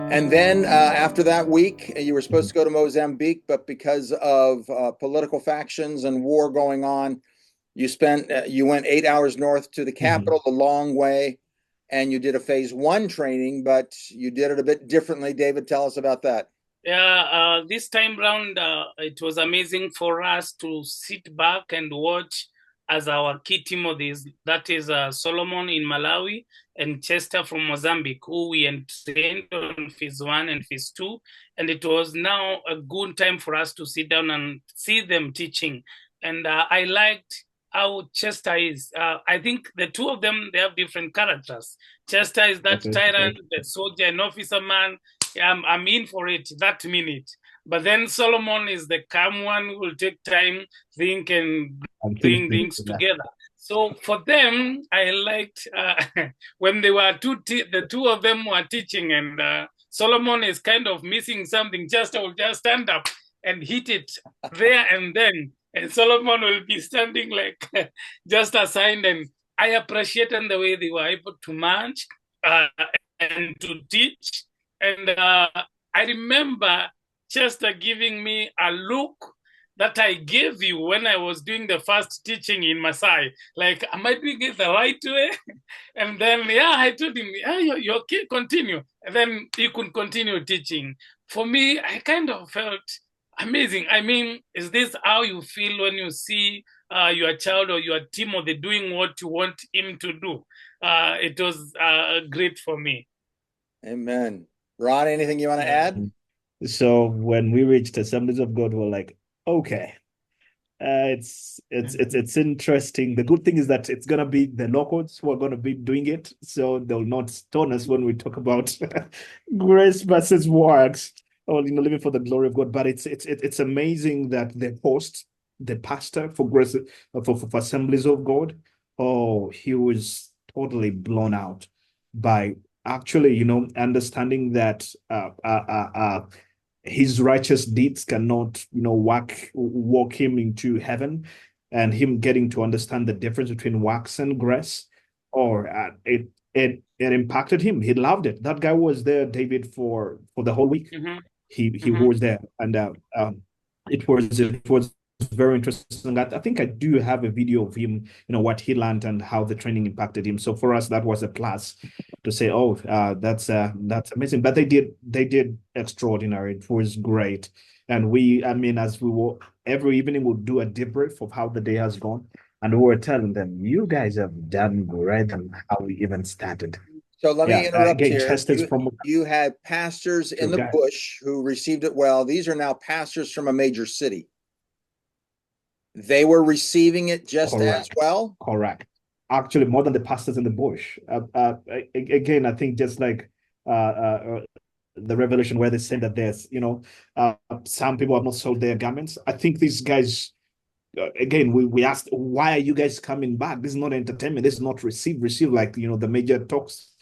And then after that week, you were supposed to go to Mozambique, but because of political factions and war going on, you went 8 hours north to the Mhm. capital, the long way, and you did a phase one training, but you did it a bit differently. David, tell us about that. Yeah, this time round, it was amazing for us to sit back and watch as our key team of this, that is Solomon in Malawi and Chester from Mozambique, who we trained on phase one and phase two. And it was now a good time for us to sit down and see them teaching. And I liked how Chester is. I think the two of them, they have different characters. Chester is that Okay. tyrant, the soldier and officer man. I'm in for it that minute. But then Solomon is the calm one who will take time, think, and I'm bring thinking things that. together. So for them, I liked when they were the two of them were teaching, and Solomon is kind of missing something. Just will just stand up and hit it there and then, and Solomon will be standing like just assigned. And I appreciated the way they were able to manage and to teach. And I remember Chester giving me a look that I gave you when I was doing the first teaching in Maasai. Like, am I doing it the right way? And then, yeah, I told him, yeah, you're okay, continue. And then he could continue teaching. For me, I kind of felt amazing. I mean, is this how you feel when you see your child or your team or they doing what you want him to do? It was great for me. Amen. Ron, anything you want to Yeah. add? So when we reached Assemblies of God, we're like, okay, it's interesting. The good thing is that it's gonna be the locals who are gonna be doing it, so they'll not stone us when we talk about grace versus works, or living for the glory of God. But it's amazing that the host, the pastor for grace for Assemblies of God, oh, he was totally blown out by actually, understanding that his righteous deeds cannot, walk him into heaven, and him getting to understand the difference between works and grace, or it impacted him. He loved it. That guy was there, David, for the whole week. Mm-hmm. He Mm-hmm. was there, and it was very interesting. I think I do have a video of him, what he learned and how the training impacted him. So for us, that was a plus to say, oh, that's amazing. But they did extraordinary. It was great, and I mean, as we were every evening, we'll do a debrief of how the day has gone, and we were telling them, you guys have done great than how we even started. So let me Yeah, interrupt again, here. Chester's from You had pastors in the guy. bush who received it well. These are now pastors from a major city. They were receiving it just as Correct. well. Correct. Actually, more than the pastors in the bush. Again, I think just like the revelation where they say that there's, some people have not sold their garments. I think these guys, again, we asked, why are you guys coming back? This is not entertainment. This is not receive like, the major talks,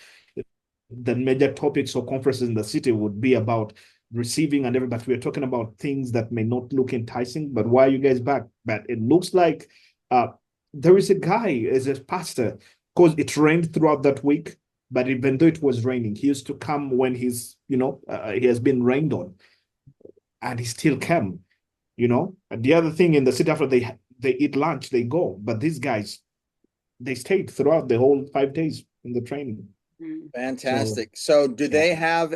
the major topics or conferences in the city would be about receiving and everything. But we're talking about things that may not look enticing. But why are you guys back? But it looks like uh, there is a guy as a pastor, because it rained throughout that week. But even though it was raining, he used to come when he has been rained on, and he still came. And the other thing, in the city, after they eat lunch, they go. But these guys, they stayed throughout the whole 5 days in the training. So Fantastic. So do yeah. they have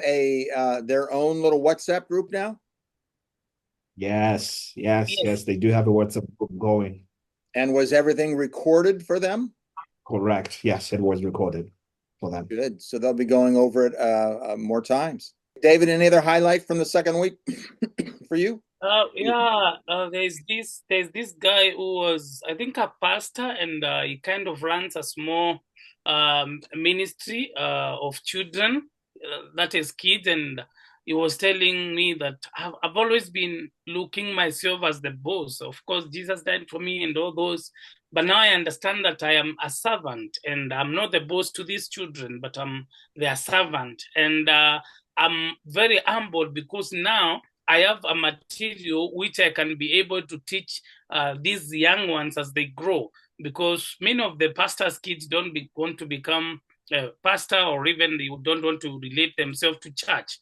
their own little WhatsApp group now? Yes, yes, Yes. yes. They do have a WhatsApp group going. And was everything recorded for them? Correct. Yes, it was recorded for them. Good. So they'll be going over it more times. David, any other highlight from the second week for you? Yeah, there's this guy who was, I think, a pastor, and he kind of runs a small ministry of children, that is kids, and he was telling me that I've always been looking myself as the boss. Of course, Jesus died for me and all those, but now I understand that I am a servant, and I'm not the boss to these children, but I'm their servant, and I'm very humbled because now I have a material which I can be able to teach these young ones as they grow. Because many of the pastors' kids want to become a pastor, or even they don't want to relate themselves to church.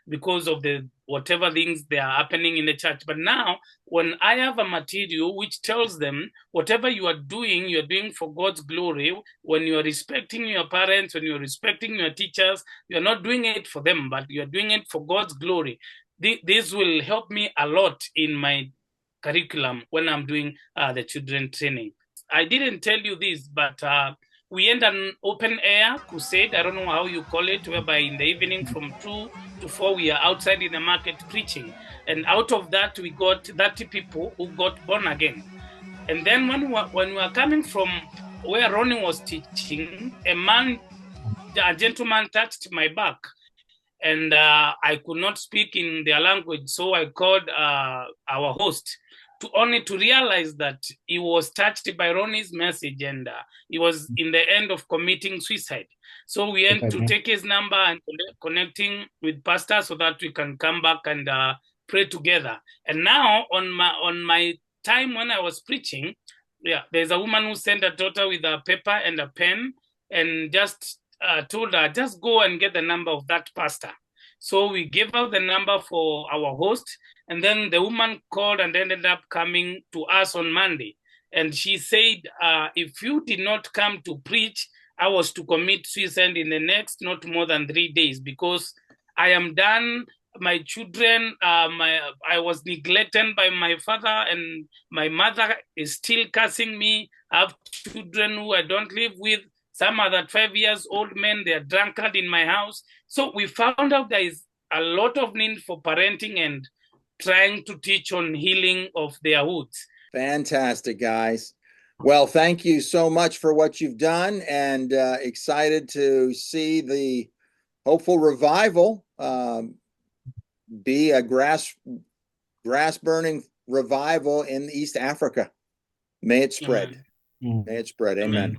because of the whatever things they are happening in the church. But now, when I have a material which tells them whatever you are doing for God's glory. When you are respecting your parents, when you are respecting your teachers, you are not doing it for them, but you are doing it for God's glory. This will help me a lot in my curriculum when I'm doing the children training. I didn't tell you this, but we end an open air crusade. I don't know how you call it, whereby in the evening from 2 to 4, we are outside in the market preaching. And out of that, we got 30 people who got born again. And then when we were coming from where Ronnie was teaching, a gentleman touched my back. And I could not speak in their language, so I called our host to realize that he was touched by Ronnie's message, and he was in the end of committing suicide. So we had to take his number and connecting with pastor so that we can come back and pray together. And now on my time when I was preaching, there's a woman who sent her daughter with a paper and a pen and just told her, just go and get the number of that pastor. So we gave out the number for our host, and then the woman called and ended up coming to us on Monday. And she said, if you did not come to preach, I was to commit suicide in the next not more than 3 days, because I am done. My children, I was neglected by my father, and my mother is still cursing me. I have children who I don't live with. Some are that 5 years old men, they are drunkard in my house. So we found out there is a lot of need for parenting and trying to teach on healing of their roots. Fantastic, guys. Well, thank you so much for what you've done, and excited to see the hopeful revival be a grass burning revival in East Africa. May it spread. Amen. May it spread. Amen.